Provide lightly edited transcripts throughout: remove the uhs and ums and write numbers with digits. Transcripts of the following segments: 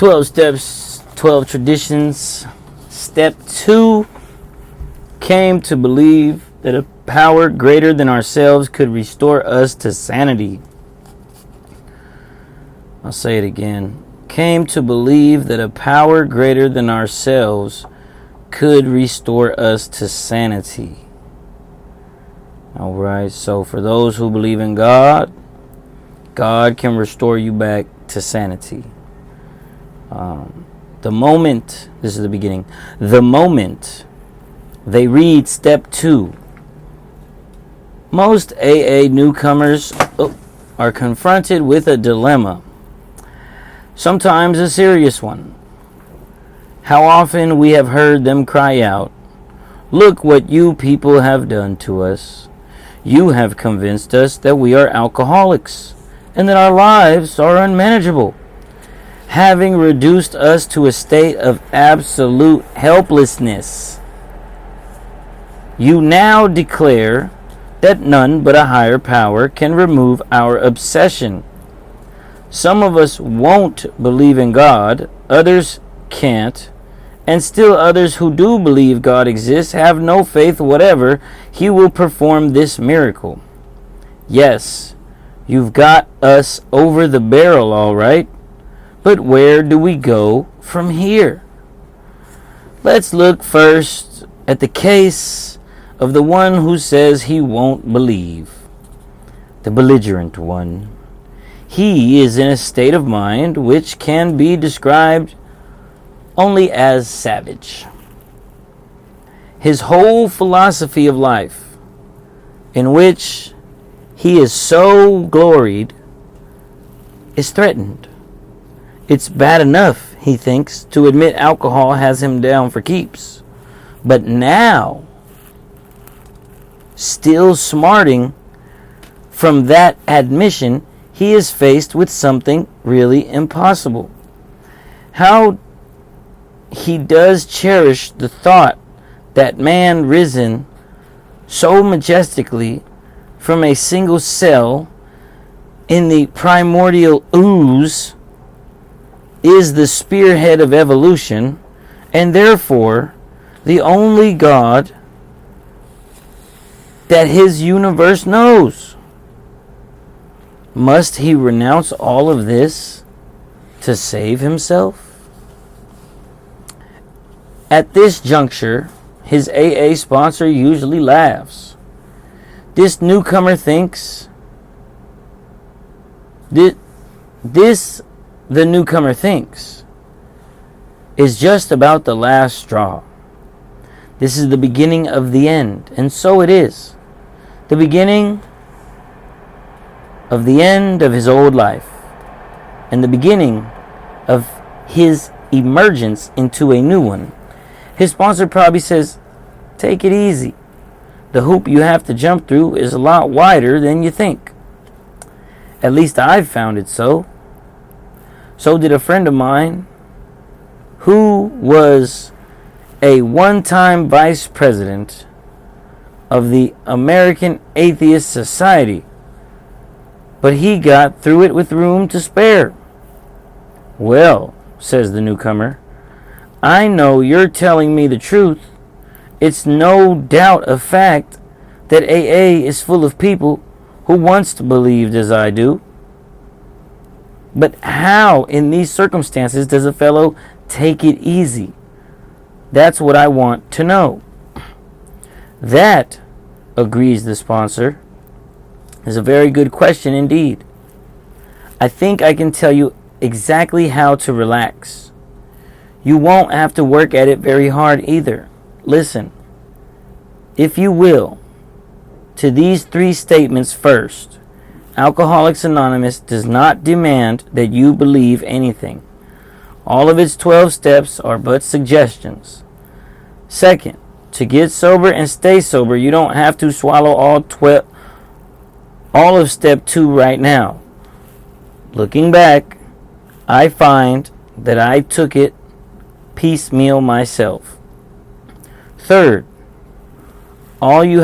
12 steps, 12 traditions. Step 2, came to believe that a power greater than ourselves could restore us to sanity. I'll say it again. Came to believe that a power greater than ourselves could restore us to sanity. Alright, so for those who believe in God, God can restore you back to sanity. The moment they read step 2, most AA newcomers are confronted with a dilemma, sometimes a serious one. How often we have heard them cry out, "Look what you people have done to us. You have convinced us that we are alcoholics and that our lives are unmanageable, having reduced us to a state of absolute helplessness. You now declare that none but a higher power can remove our obsession. Some of us won't believe in God, others can't, and still others who do believe God exists have no faith whatever He will perform this miracle. Yes, you've got us over the barrel, all right, but where do we go from here?" Let's look first at the case of the one who says he won't believe, the belligerent one. He is in a state of mind which can be described only as savage. His whole philosophy of life, in which he is so gloried, is threatened. It's bad enough, he thinks, to admit alcohol has him down for keeps. But now, still smarting from that admission, he is faced with something really impossible. How he does cherish the thought that man risen so majestically from a single cell in the primordial ooze is the spearhead of evolution, and therefore the only God that his universe knows. Must he renounce all of this to save himself? At this juncture, his AA sponsor usually laughs. This newcomer thinks the newcomer thinks is just about the last straw. This is the beginning of the end, and so it is. The beginning of the end of his old life, and the beginning of his emergence into a new one. His sponsor probably says, "Take it easy. The hoop you have to jump through is a lot wider than you think." At least I've found it so. So did a friend of mine who was a one-time vice president of the American Atheist Society, but he got through it with room to spare. "Well," says the newcomer, "I know you're telling me the truth. It's no doubt a fact that AA is full of people who once believed as I do. But how in these circumstances does a fellow take it easy? That's what I want to know." "That," agrees the sponsor, "is a very good question indeed. I think I can tell you exactly how to relax. You won't have to work at it very hard either. Listen, if you will, to these 3 statements first. Alcoholics Anonymous does not demand that you believe anything. All of its 12 steps are but suggestions. Second, to get sober and stay sober, you don't have to swallow all of step 2 right now. Looking back, I find that I took it piecemeal myself. Third, all you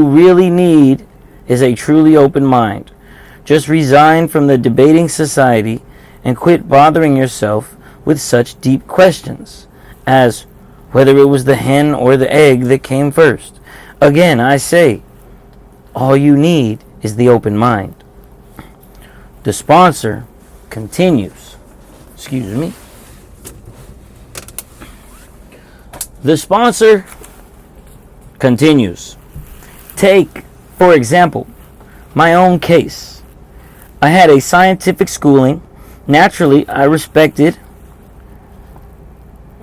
really need is a truly open mind. Just resign from the debating society and quit bothering yourself with such deep questions as whether it was the hen or the egg that came first. Again, I say, all you need is the open mind. The sponsor continues. Excuse me. The sponsor continues. Take, for example, my own case. I had a scientific schooling. Naturally, I respected,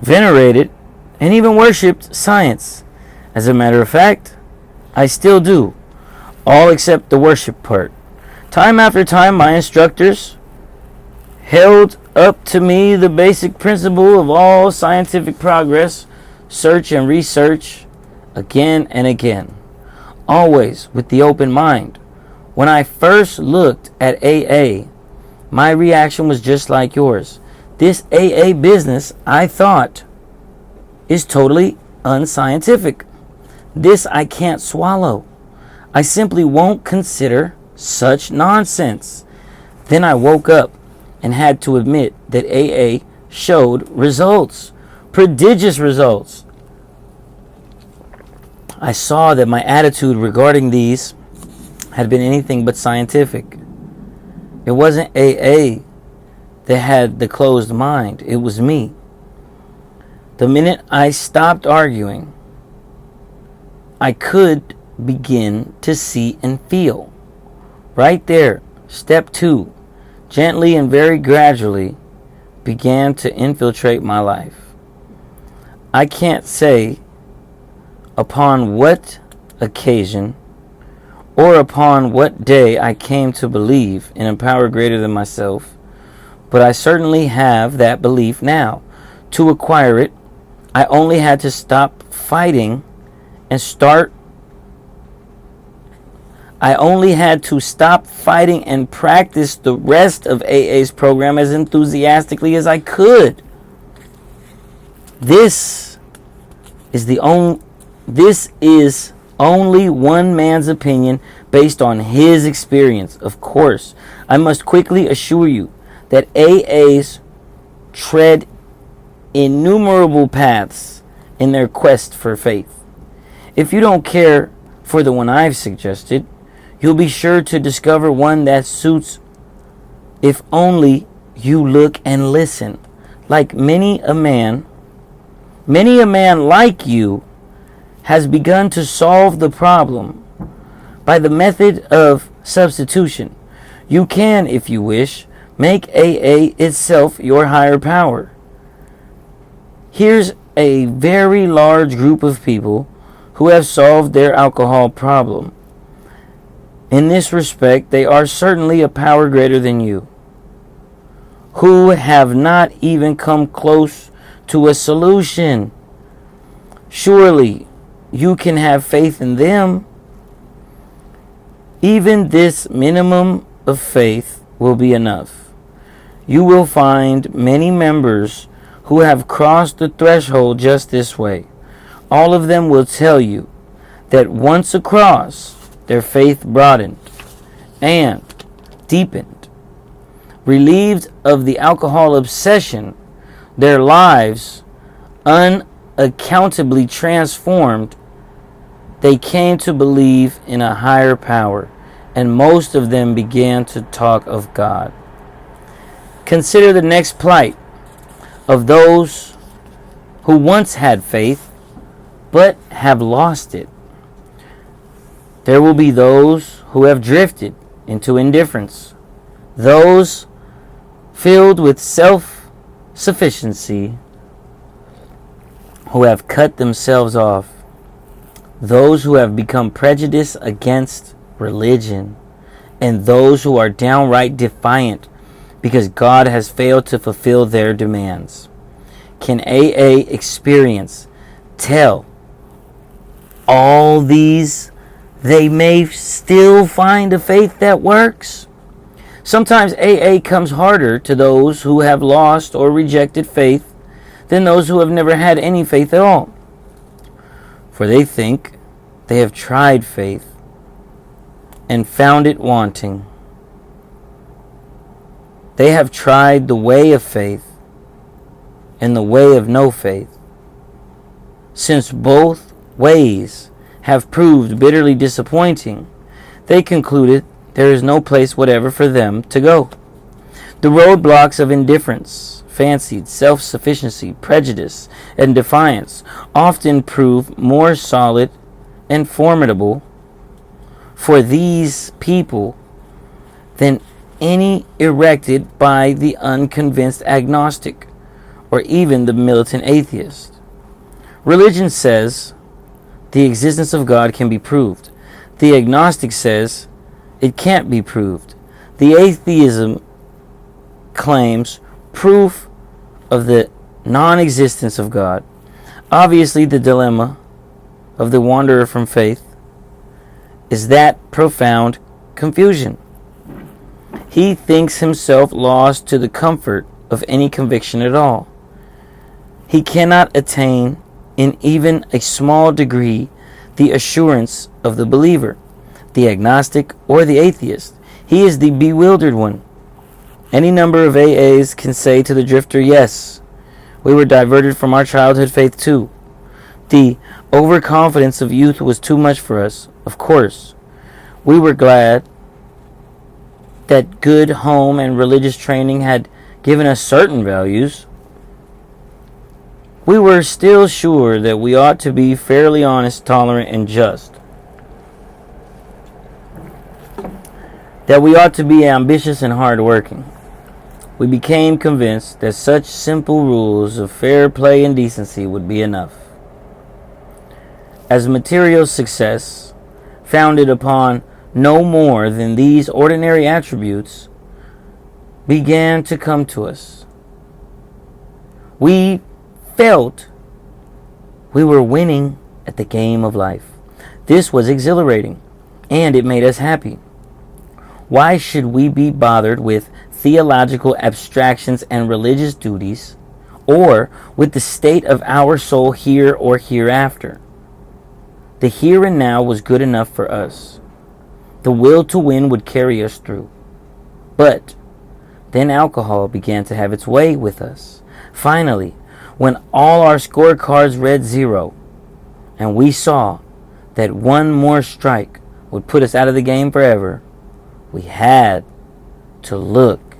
venerated, and even worshipped science. As a matter of fact, I still do, all except the worship part. Time after time, my instructors held up to me the basic principle of all scientific progress, search and research, again and again, always with the open mind. When I first looked at AA, my reaction was just like yours. This AA business, I thought, is totally unscientific. This I can't swallow. I simply won't consider such nonsense. Then I woke up and had to admit that AA showed results, prodigious results. I saw that my attitude regarding these had been anything but scientific. It wasn't AA that had the closed mind. It was me. The minute I stopped arguing, I could begin to see and feel. Right there, step 2, gently and very gradually began to infiltrate my life. I can't say upon what occasion or upon what day I came to believe in a power greater than myself, but I certainly have that belief now. To acquire it, I only had to stop fighting and practice the rest of AA's program as enthusiastically as I could. This is only one man's opinion based on his experience. Of course, I must quickly assure you that AAs tread innumerable paths in their quest for faith. If you don't care for the one I've suggested, you'll be sure to discover one that suits if only you look and listen. Like many a man like you has begun to solve the problem by the method of substitution. You can, if you wish, make AA itself your higher power. Here's a very large group of people who have solved their alcohol problem. In this respect, they are certainly a power greater than you, who have not even come close to a solution. Surely you can have faith in them. Even this minimum of faith will be enough. You will find many members who have crossed the threshold just this way. All of them will tell you that once across, their faith broadened and deepened. Relieved of the alcohol obsession, their lives unaccountably transformed. They came to believe in a higher power, and most of them began to talk of God. Consider the next plight of those who once had faith but have lost it. There will be those who have drifted into indifference, those filled with self-sufficiency who have cut themselves off, those who have become prejudiced against religion, and those who are downright defiant because God has failed to fulfill their demands. Can AA experience tell all these they may still find a faith that works? Sometimes AA comes harder to those who have lost or rejected faith than those who have never had any faith at all. For they think they have tried faith and found it wanting. They have tried the way of faith and the way of no faith. Since both ways have proved bitterly disappointing, they concluded there is no place whatever for them to go. The roadblocks of indifference, fancied self-sufficiency, prejudice, and defiance often prove more solid and formidable for these people than any erected by the unconvinced agnostic or even the militant atheist. Religion says the existence of God can be proved. The agnostic says it can't be proved. The atheism claims proof of the non-existence of God. Obviously, the dilemma of the wanderer from faith is that profound confusion. He thinks himself lost to the comfort of any conviction at all. He cannot attain in even a small degree the assurance of the believer, the agnostic, or the atheist. He is the bewildered one. Any number of AAs can say to the drifter, yes, we were diverted from our childhood faith too. The overconfidence of youth was too much for us. Of course, we were glad that good home and religious training had given us certain values. We were still sure that we ought to be fairly honest, tolerant, and just. That we ought to be ambitious and hard-working. We became convinced that such simple rules of fair play and decency would be enough. As material success, founded upon no more than these ordinary attributes, began to come to us, we felt we were winning at the game of life. This was exhilarating, and it made us happy. Why should we be bothered with theological abstractions and religious duties, or with the state of our soul here or hereafter? The here and now was good enough for us. The will to win would carry us through. But then alcohol began to have its way with us. Finally, when all our scorecards read 0, and we saw that one more strike would put us out of the game forever, we had to look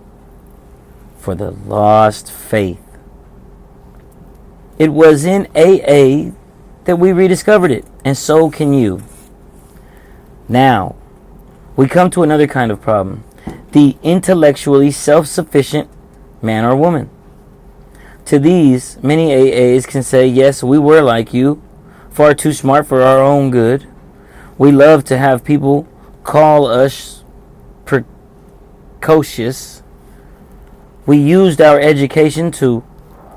for the lost faith. It was in AA that we rediscovered it, and so can you. Now, we come to another kind of problem. The intellectually self-sufficient man or woman. To these, many AAs can say, yes, we were like you, far too smart for our own good. We love to have people call us precocious. We used our education to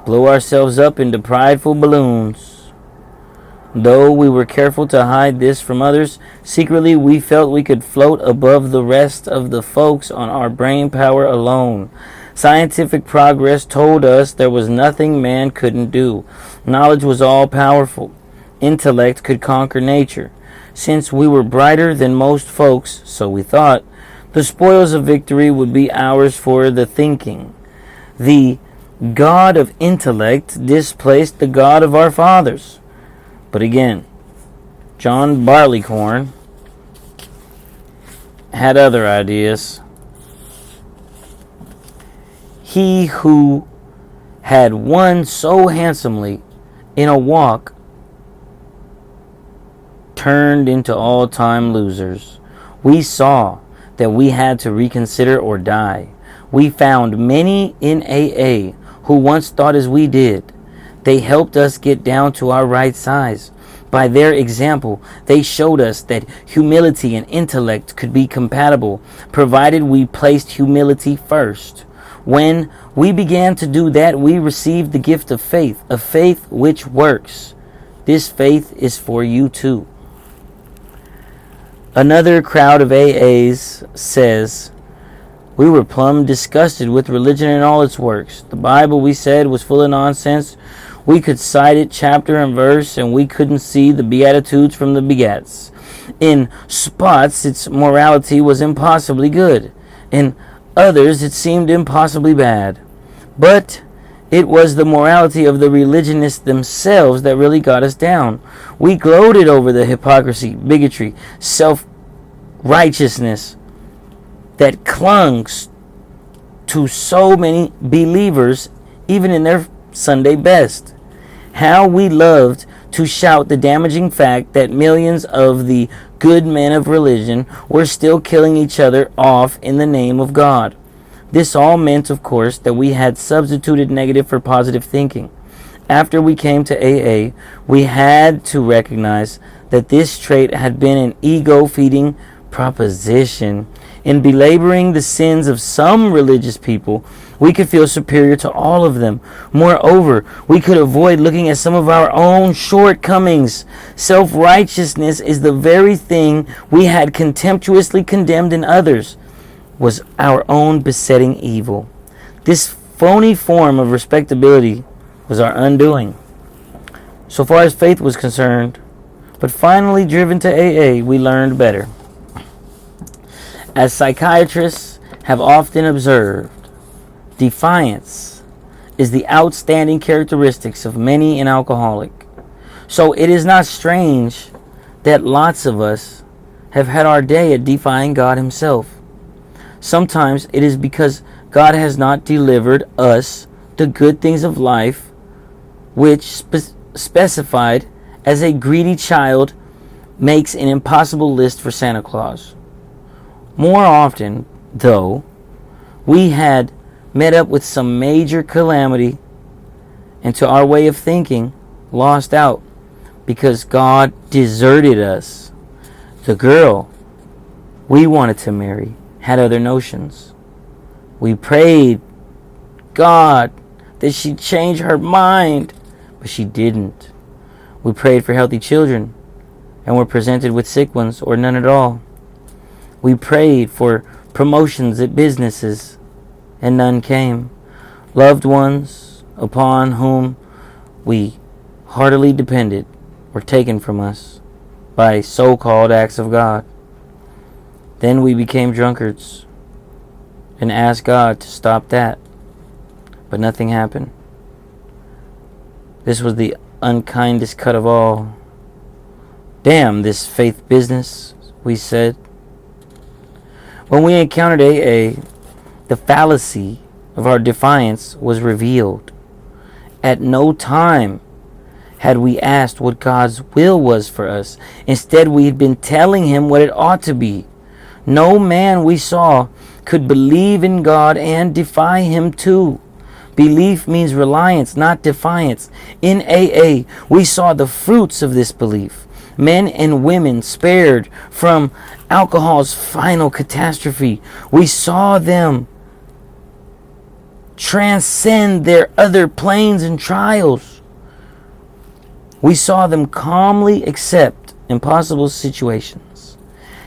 blow ourselves up into prideful balloons. Though we were careful to hide this from others, secretly we felt we could float above the rest of the folks on our brain power alone. Scientific progress told us there was nothing man couldn't do. Knowledge was all powerful. Intellect could conquer nature. Since we were brighter than most folks, so we thought, the spoils of victory would be ours for the thinking. The God of intellect displaced the God of our fathers. But again, John Barleycorn had other ideas. He who had won so handsomely in a walk turned into all-time losers. We saw that we had to reconsider or die. We found many in AA who once thought as we did. They helped us get down to our right size. By their example, they showed us that humility and intellect could be compatible, provided we placed humility first. When we began to do that, we received the gift of faith, a faith which works. This faith is for you too. Another crowd of AAs says, we were plumb disgusted with religion and all its works. The Bible, we said, was full of nonsense. We could cite it chapter and verse, and we couldn't see the Beatitudes from the begats. In spots, its morality was impossibly good. In others it seemed impossibly bad. But it was the morality of the religionists themselves that really got us down. We gloated over the hypocrisy, bigotry, self-righteousness that clung to so many believers, even in their Sunday best. How we loved to shout the damaging fact that millions of the good men of religion were still killing each other off in the name of God. This all meant, of course, that we had substituted negative for positive thinking. After we came to AA, we had to recognize that this trait had been an ego-feeding proposition. In belaboring the sins of some religious people, we could feel superior to all of them. Moreover, we could avoid looking at some of our own shortcomings. Self-righteousness is the very thing we had contemptuously condemned in others, was our own besetting evil. This phony form of respectability was our undoing, so far as faith was concerned. But finally, driven to AA, we learned better. As psychiatrists have often observed, defiance is the outstanding characteristics of many an alcoholic. So it is not strange that lots of us have had our day at defying God Himself. Sometimes it is because God has not delivered us the good things of life, which specified as a greedy child makes an impossible list for Santa Claus. More often, though, we had met up with some major calamity and, to our way of thinking, lost out because God deserted us. The girl we wanted to marry had other notions. We prayed God that she'd change her mind, but she didn't. We prayed for healthy children and were presented with sick ones or none at all. We prayed for promotions at businesses and none came. Loved ones upon whom we heartily depended were taken from us by so-called acts of God. Then we became drunkards and asked God to stop that, but nothing happened. This was the unkindest cut of all. Damn this faith business, we said. When we encountered AA, the fallacy of our defiance was revealed. At no time had we asked what God's will was for us. Instead, we had been telling Him what it ought to be. No man we saw could believe in God and defy Him too. Belief means reliance, not defiance. In AA, we saw the fruits of this belief. Men and women spared from alcohol's final catastrophe. We saw them transcend their other planes and trials. We saw them calmly accept impossible situations,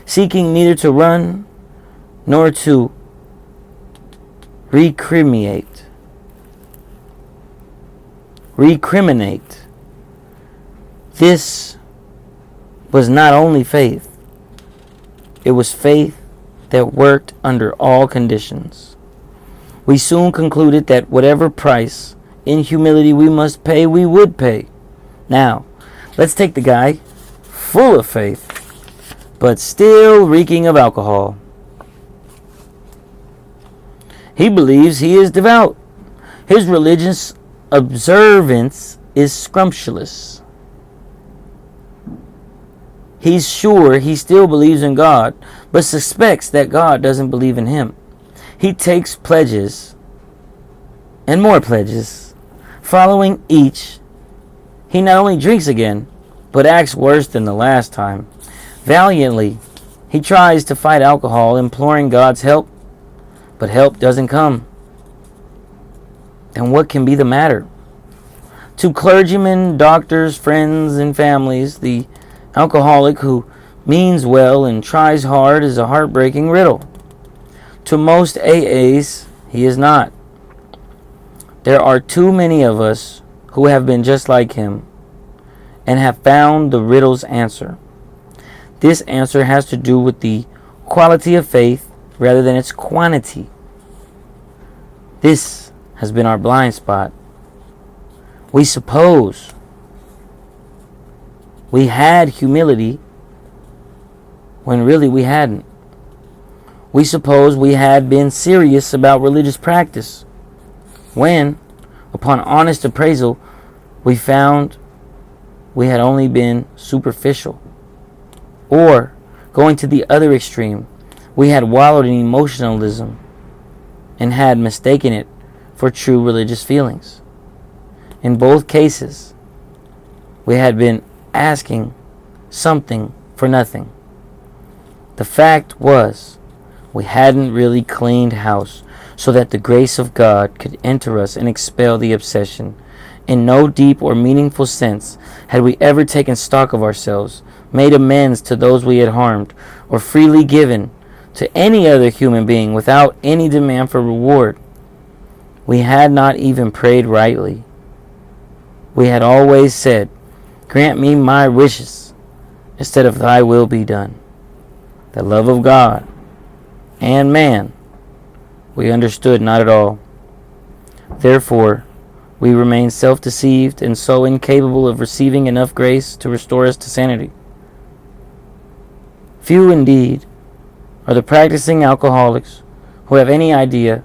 seeking neither to run nor to recriminate. This was not only faith, it was faith that worked under all conditions. We soon concluded that whatever price in humility we must pay, we would pay. Now, let's take the guy full of faith, but still reeking of alcohol. He believes he is devout. His religious observance is scrumptious. He's sure he still believes in God, but suspects that God doesn't believe in him. He takes pledges and more pledges. Following each, he not only drinks again, but acts worse than the last time. Valiantly, he tries to fight alcohol, imploring God's help, but help doesn't come. And what can be the matter? To clergymen, doctors, friends, and families, the alcoholic who means well and tries hard is a heartbreaking riddle. To most AAs, he is not. There are too many of us who have been just like him and have found the riddle's answer. This answer has to do with the quality of faith rather than its quantity. This has been our blind spot. We suppose we had humility when really we hadn't. We suppose we had been serious about religious practice when, upon honest appraisal, we found we had only been superficial. Or, going to the other extreme, we had wallowed in emotionalism and had mistaken it for true religious feelings. In both cases, we had been asking something for nothing. The fact was, we hadn't really cleaned house so that the grace of God could enter us and expel the obsession. In no deep or meaningful sense had we ever taken stock of ourselves, made amends to those we had harmed, or freely given to any other human being without any demand for reward. We had not even prayed rightly. We had always said, "Grant me my wishes," instead of "Thy will be done." The love of God and man we understood not at all. Therefore, we remain self-deceived and so incapable of receiving enough grace to restore us to sanity. Few indeed are the practicing alcoholics who have any idea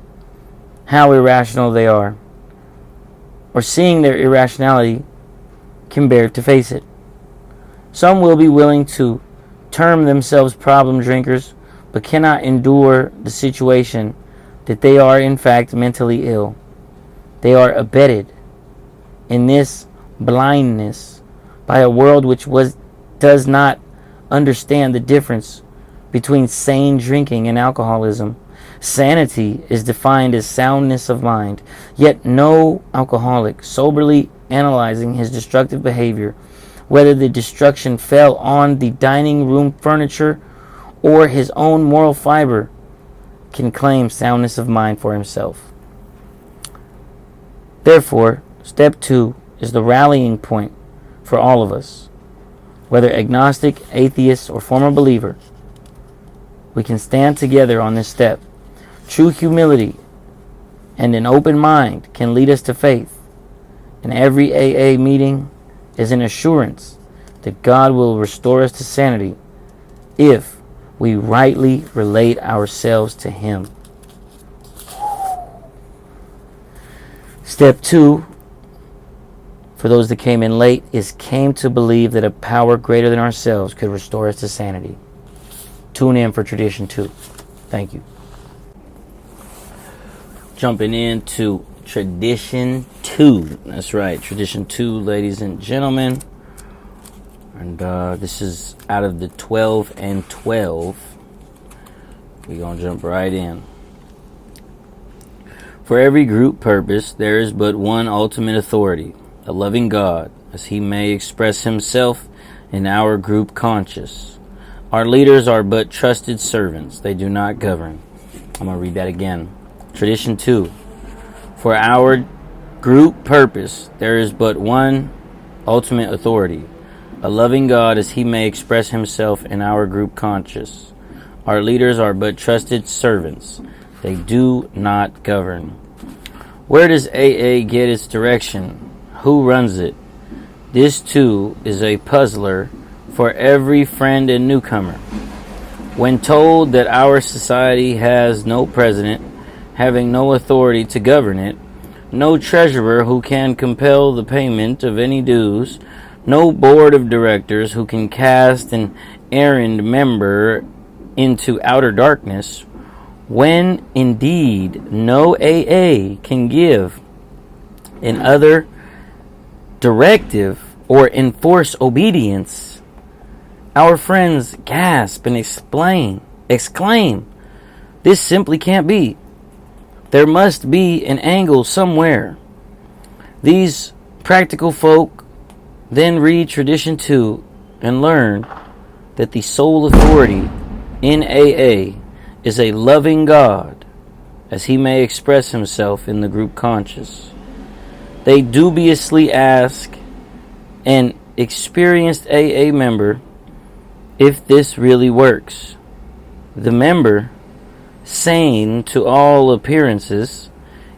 how irrational they are, or seeing their irrationality can bear to face it. Some will be willing to term themselves problem drinkers, but cannot endure the situation that they are in fact mentally ill. They are abetted in this blindness by a world which does not understand the difference between sane drinking and alcoholism. Sanity is defined as soundness of mind, yet no alcoholic, soberly analyzing his destructive behavior, whether the destruction fell on the dining room furniture or his own moral fiber, can claim soundness of mind for himself. Therefore, step 2 is the rallying point for all of us. Whether agnostic, atheist, or former believer, we can stand together on this step. True humility and an open mind can lead us to faith. And every AA meeting is an assurance that God will restore us to sanity if we rightly relate ourselves to Him. Step 2, for those that came in late, is came to believe that a power greater than ourselves could restore us to sanity. Tune in for Tradition 2. Thank you. Jumping into Tradition 2. That's right, Tradition 2, ladies and gentlemen. And this is out of the 12 and 12. We're going to jump right in. For every group purpose, there is but one ultimate authority, a loving God, as He may express Himself in our group conscious. Our leaders are but trusted servants. They do not govern. I'm going to read that again. Tradition 2. For our group purpose, there is but one ultimate authority, a loving God, as He may express Himself in our group conscious. Our leaders are but trusted servants. They do not govern. Where does AA get its direction? Who runs it? This too is a puzzler for every friend and newcomer. When told that our society has no president, having no authority to govern it, no treasurer who can compel the payment of any dues, no board of directors who can cast an errand member into outer darkness, when indeed no AA can give an other directive or enforce obedience, our friends gasp and exclaim, this simply can't be. There must be an angle somewhere. These practical folk then read Tradition 2 and learn that the sole authority in AA is a loving God, as He may express Himself in the group conscious. They dubiously ask an experienced AA member if this really works. The member, sane to all appearances,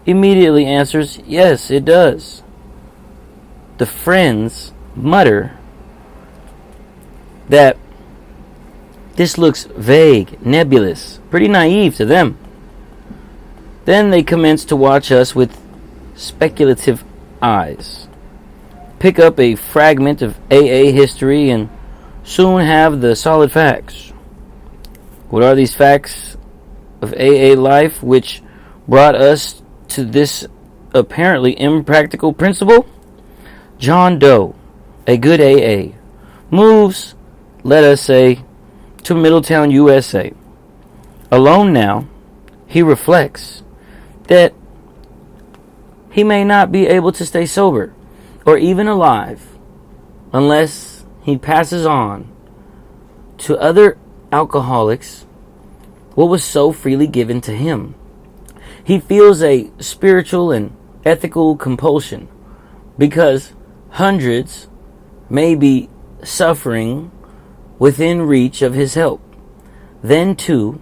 immediately answers, yes, it does. The friends mutter that this looks vague, nebulous, pretty naive to them. Then they commence to watch us with speculative eyes, pick up a fragment of AA history, and soon have the solid facts. What are these facts of AA life which brought us to this apparently impractical principle? John Doe, a good AA, moves, let us say, to Middletown, USA. Alone now, he reflects that he may not be able to stay sober or even alive unless he passes on to other alcoholics what was so freely given to him. He feels a spiritual and ethical compulsion because hundreds may be suffering within reach of his help. Then, too,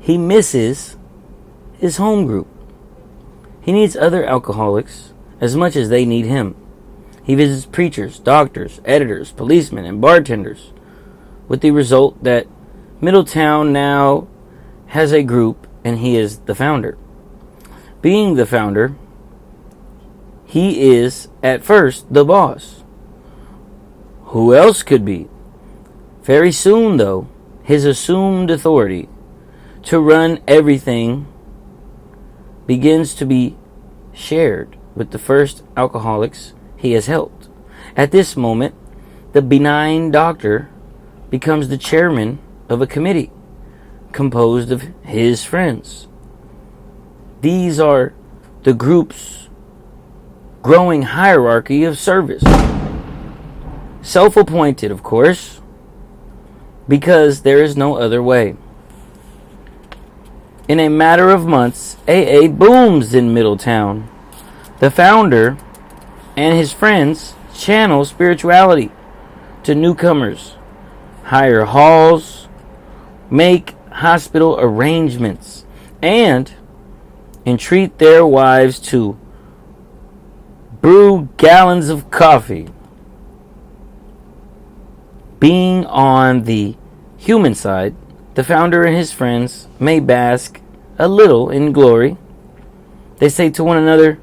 he misses his home group. He needs other alcoholics as much as they need him. He visits preachers, doctors, editors, policemen, and bartenders, with the result that Middletown now has a group and he is the founder. Being the founder, he is at first the boss. Who else could be? Very soon, though, his assumed authority to run everything begins to be shared with the first alcoholics he has helped. At this moment, the benign doctor becomes the chairman of a committee composed of his friends. These are the group's growing hierarchy of service. Self-appointed, of course, because there is no other way. In a matter of months, AA booms in Middletown. The founder and his friends channel spirituality to newcomers, hire halls, make hospital arrangements, and entreat their wives to brew gallons of coffee. Being on the human side, the founder and his friends may bask a little in glory. They say to one another,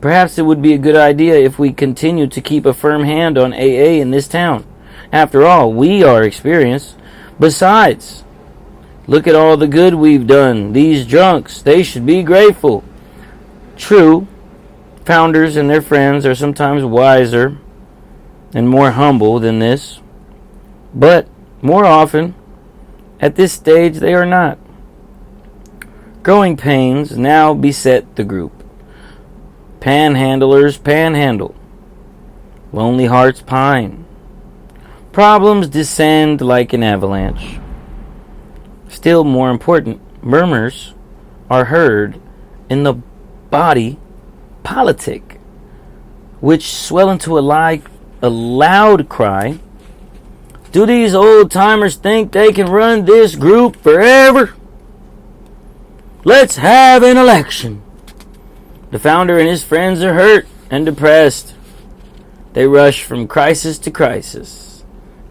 perhaps it would be a good idea if we continue to keep a firm hand on AA in this town. After all, we are experienced. Besides, look at all the good we've done. These drunks, they should be grateful. True, founders and their friends are sometimes wiser and more humble than this, but more often, at this stage, they are not. Growing pains now beset the group. Panhandlers panhandle. Lonely hearts pine. Problems descend like an avalanche. Still more important, murmurs are heard in the body politic, which swell into a loud cry. Do these old-timers think they can run this group forever? Let's have an election. The founder and his friends are hurt and depressed. They rush from crisis to crisis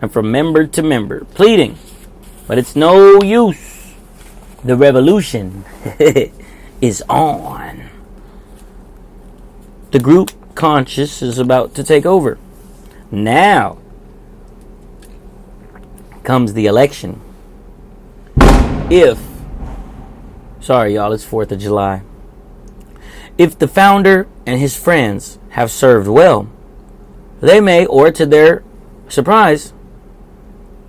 and from member to member, pleading, but it's no use. The revolution is on. The group conscience is about to take over. Now comes the election. Sorry y'all, it's 4th of July. If the founder and his friends have served well, they may, or to their surprise,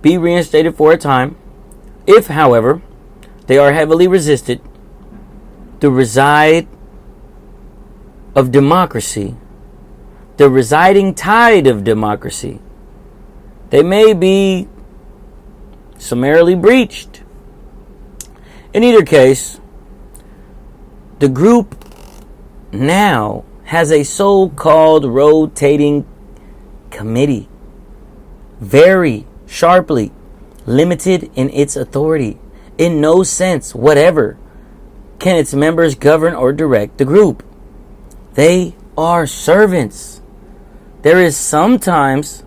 be reinstated for a time. If, however, they are heavily resisted, the residing tide of democracy, they may be summarily breached. In either case, the group now has a so-called rotating committee, very sharply limited in its authority. In no sense whatever can its members govern or direct the group. They are servants. There is sometimes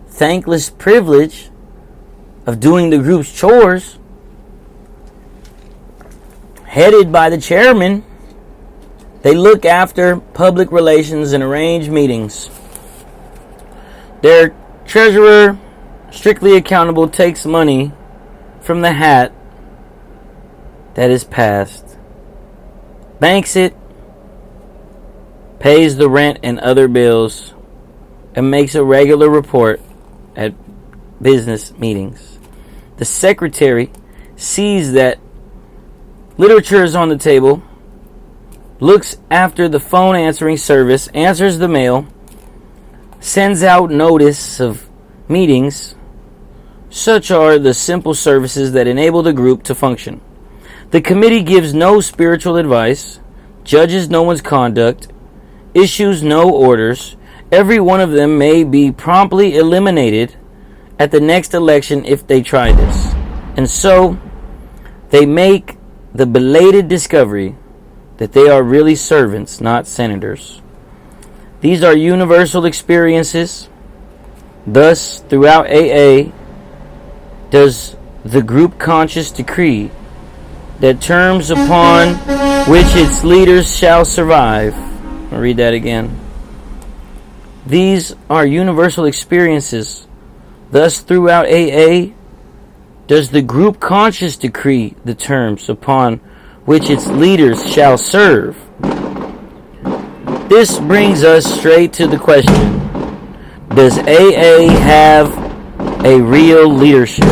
thankless privilege of doing the group's chores, headed by the chairman. They look after public relations and arrange meetings. Their treasurer, strictly accountable, takes money from the hat that is passed, banks it, pays the rent and other bills, and makes a regular report at business meetings. The secretary sees that literature is on the table, looks after the phone answering service, answers the mail, sends out notice of meetings. Such are the simple services that enable the group to function. The committee gives no spiritual advice, judges no one's conduct, issues no orders. Every one of them may be promptly eliminated at the next election if they try this. And so, they make the belated discovery that they are really servants, not senators. These are universal experiences. Thus, throughout AA, does the group conscious decree that terms upon which its leaders shall survive. I'll read that again. These are universal experiences. Thus, throughout AA, does the group conscious decree the terms upon which its leaders shall serve. This brings us straight to the question: does AA have a real leadership?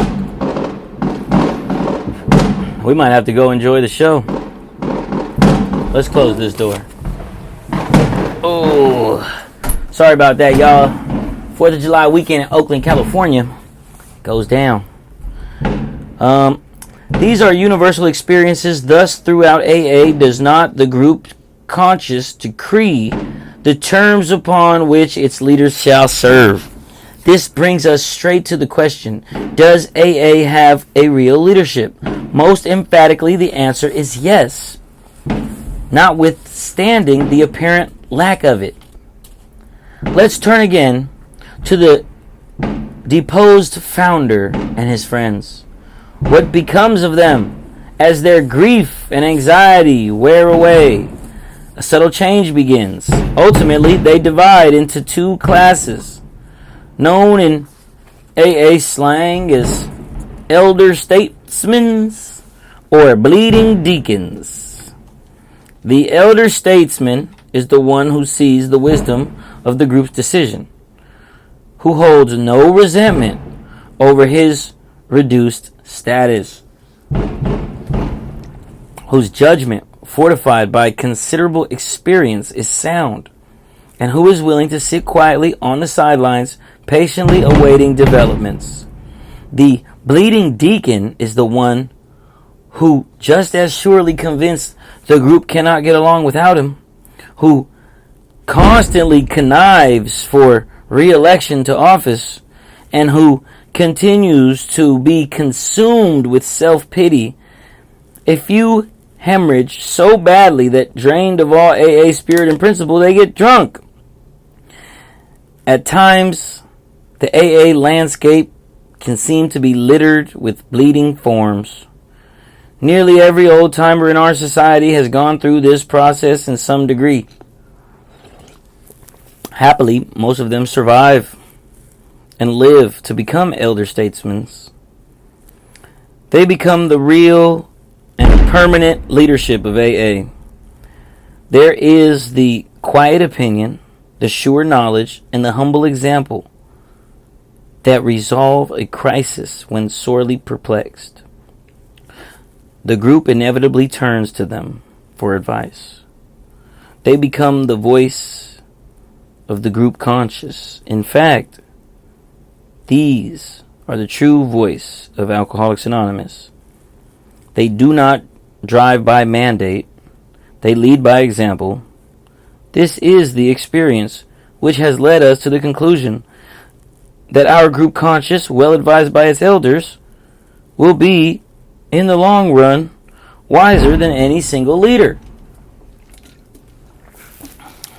We might have to go enjoy the show. Let's close this door. Oh, sorry about that, y'all. 4th of July weekend in Oakland, California goes down. These are universal experiences. Thus, throughout AA, does not the group conscious decree the terms upon which its leaders shall serve? This brings us straight to the question: does AA have a real leadership? Most emphatically, the answer is yes, notwithstanding the apparent lack of it. Let's turn again to the deposed founder and his friends. What becomes of them as their grief and anxiety wear away? A subtle change begins. Ultimately, they divide into two classes, known in AA slang as elder statesmen or bleeding deacons. The elder statesman is the one who sees the wisdom of the group's decision, who holds no resentment over his reduced status, whose judgment, fortified by considerable experience, is sound, and who is willing to sit quietly on the sidelines, patiently awaiting developments. The bleeding deacon is the one who, just as surely convinced the group cannot get along without him, who constantly connives for re-election to office, and who continues to be consumed with self-pity. A few hemorrhage so badly that, drained of all AA spirit and principle, they get drunk. At times, the AA landscape can seem to be littered with bleeding forms. Nearly every old-timer in our society has gone through this process in some degree. Happily, most of them survive and live to become elder statesmen. They become the real and permanent leadership of AA. There is the quiet opinion, the sure knowledge, and the humble example that resolve a crisis when sorely perplexed. The group inevitably turns to them for advice. They become the voice of the group conscious. In fact, these are the true voice of Alcoholics Anonymous. They do not drive by mandate. They lead by example. This is the experience which has led us to the conclusion that our group conscious, well advised by its elders, will be, in the long run, wiser than any single leader.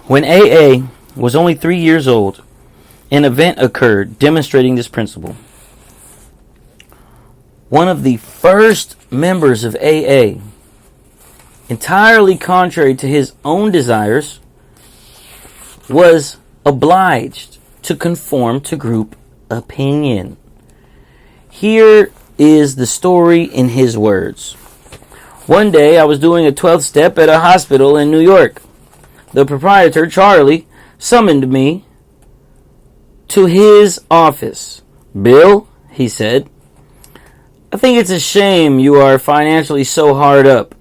When AA was only 3 years old, an event occurred demonstrating this principle. One of the first members of AA, entirely contrary to his own desires, was obliged to conform to group opinion. Here is the story in his words. One day I was doing a 12th step at a hospital in New York. The proprietor, Charlie, summoned me to his office. "Bill," he said, "I think it's a shame you are financially so hard up.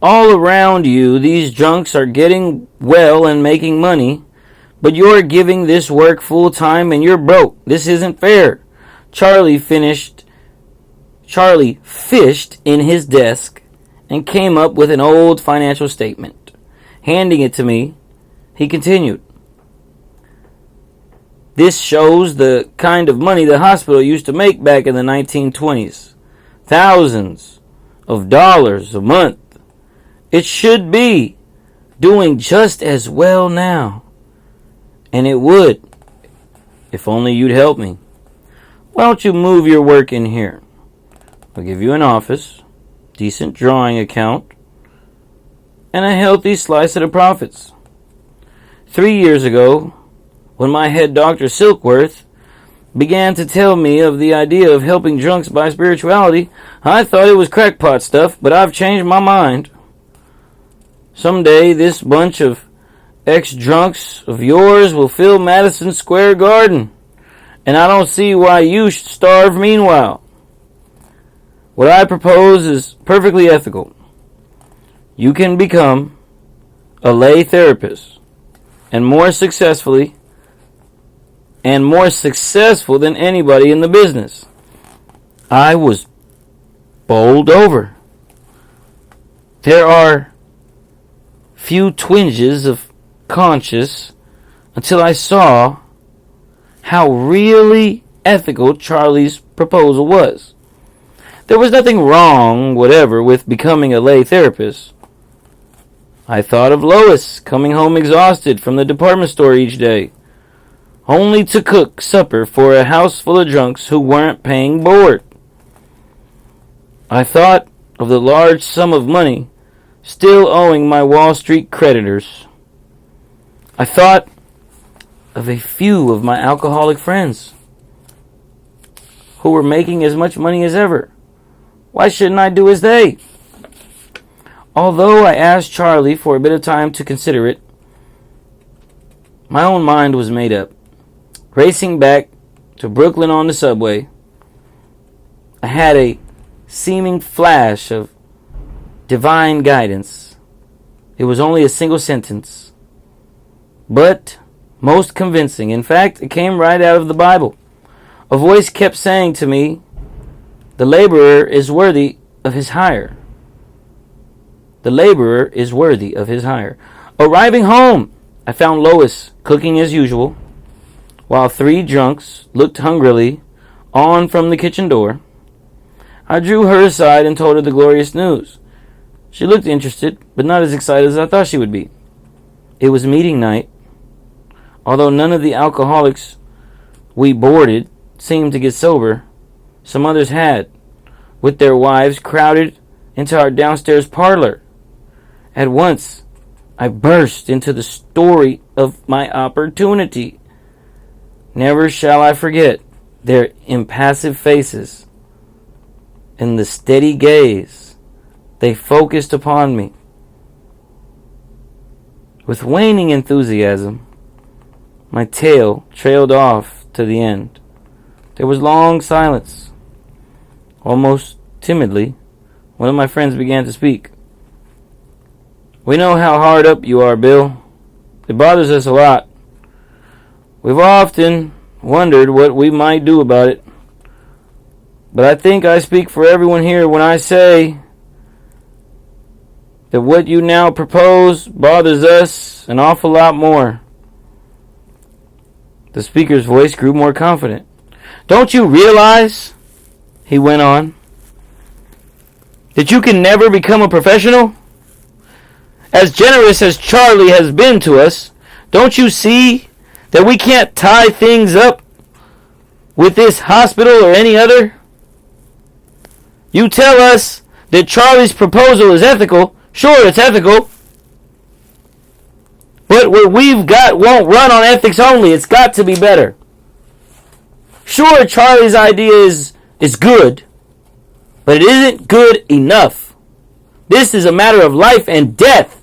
All around you, these drunks are getting well and making money, but you're giving this work full time and you're broke. This isn't fair." Charlie fished in his desk and came up with an old financial statement. Handing it to me, he continued, "This shows the kind of money the hospital used to make back in the 1920s. Thousands of dollars a month. It should be doing just as well now. And it would, if only you'd help me. Why don't you move your work in here? I'll give you an office, decent drawing account, and a healthy slice of the profits." 3 years ago, when my head doctor Silkworth began to tell me of the idea of helping drunks by spirituality, I thought it was crackpot stuff, but I've changed my mind. Someday this bunch of ex-drunks of yours will fill Madison Square Garden, and I don't see why you should starve meanwhile. What I propose is perfectly ethical. You can become a lay therapist and more successful than anybody in the business. I was bowled over. There are few twinges of conscience until I saw how really ethical Charlie's proposal was. There was nothing wrong, whatever, with becoming a lay therapist. I thought of Lois coming home exhausted from the department store each day, only to cook supper for a house full of drunks who weren't paying board. I thought of the large sum of money still owing my Wall Street creditors. I thought of a few of my alcoholic friends who were making as much money as ever. Why shouldn't I do as they? Although I asked Charlie for a bit of time to consider it, my own mind was made up. Racing back to Brooklyn on the subway, I had a seeming flash of divine guidance. It was only a single sentence, but most convincing. In fact, it came right out of the Bible. A voice kept saying to me, "The laborer is worthy of his hire. The laborer is worthy of his hire." Arriving home, I found Lois cooking as usual, while 3 drunks looked hungrily on from the kitchen door. I drew her aside and told her the glorious news. She looked interested, but not as excited as I thought she would be. It was meeting night. Although none of the alcoholics we boarded seemed to get sober, some others had, with their wives crowded into our downstairs parlor. At once, I burst into the story of my opportunity. Never shall I forget their impassive faces and the steady gaze they focused upon me. With waning enthusiasm, my tale trailed off to the end. There was long silence. Almost timidly, one of my friends began to speak. "We know how hard up you are, Bill. It bothers us a lot. We've often wondered what we might do about it. But I think I speak for everyone here when I say that what you now propose bothers us an awful lot more." The speaker's voice grew more confident. "Don't you realize," he went on, "that you can never become a professional? as generous as Charlie has been to us, don't you see that we can't tie things up with this hospital or any other? You tell us that Charlie's proposal is ethical. Sure, it's ethical. But what we've got won't run on ethics only. It's got to be better. Sure, Charlie's idea is good, but it isn't good enough. This is a matter of life and death,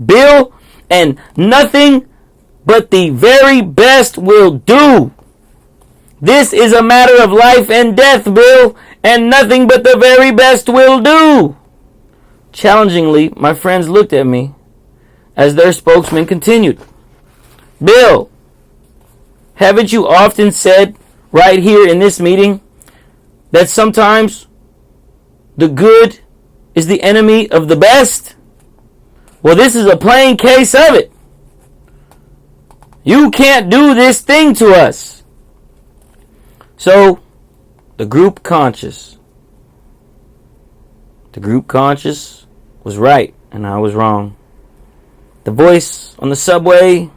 Bill, and nothing but the very best will do. This is a matter of life and death, Bill, and nothing but the very best will do. Challengingly, my friends looked at me as their spokesman continued. Bill, haven't you often said right here in this meeting that sometimes the good is the enemy of the best? Well, this is a plain case of it. You can't do this thing to us. So, the group conscious was right and I was wrong. The voice on the subway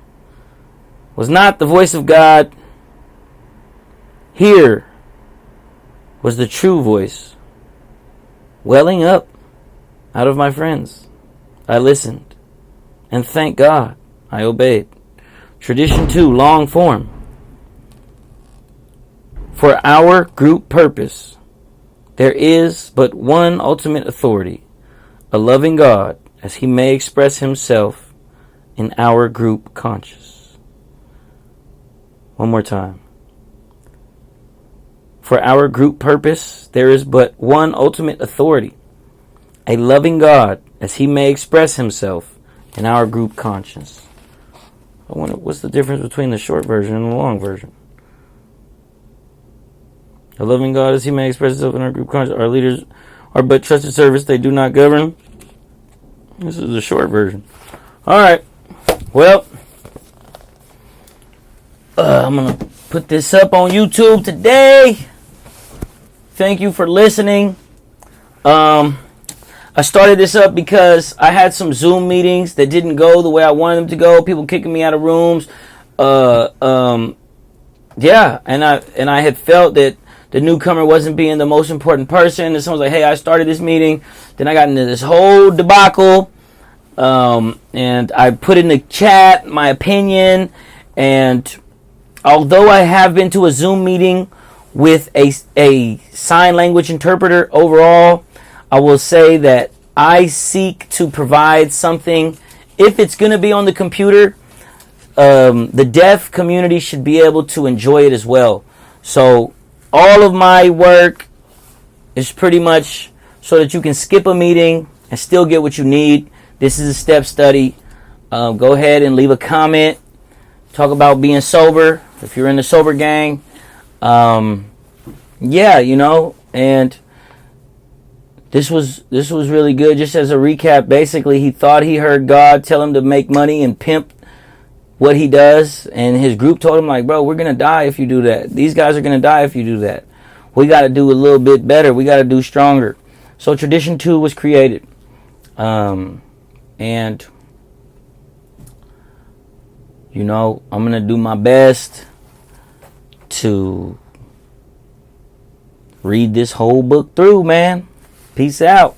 was not the voice of God. Here was the true voice welling up out of my friends. I listened, and thank God I obeyed. Tradition 2, long form. For our group purpose, there is but one ultimate authority, a loving God, as he may express himself in our group conscious. One more time. For our group purpose, there is but one ultimate authority, a loving God, as he may express himself in our group conscience. I wonder what's the difference between the short version and the long version. A loving God, as he may express himself in our group conscience. Our leaders are but trusted servants, they do not govern. This is the short version. Alright. Well, I'm going to put this up on YouTube today. Thank you for listening. I started this up because I had some Zoom meetings that didn't go the way I wanted them to go. People kicking me out of rooms. Yeah, and I had felt that the newcomer wasn't being the most important person. And someone was like, hey, I started this meeting. Then I got into this whole debacle. And I put in the chat my opinion, and although I have been to a Zoom meeting with a sign language interpreter overall, I will say that I seek to provide something. If it's going to be on the computer, the deaf community should be able to enjoy it as well. So all of my work is pretty much so that you can skip a meeting and still get what you need. This is a step study. Go ahead and leave a comment. Talk about being sober. If you're in the sober gang. Yeah, you know. And this was really good. Just as a recap, basically he thought he heard God tell him to make money and pimp what he does. And his group told him, like, bro, we're going to die if you do that. These guys are going to die if you do that. We got to do a little bit better. We got to do stronger. So Tradition 2 was created. And, you know, I'm going to do my best to read this whole book through, man. Peace out.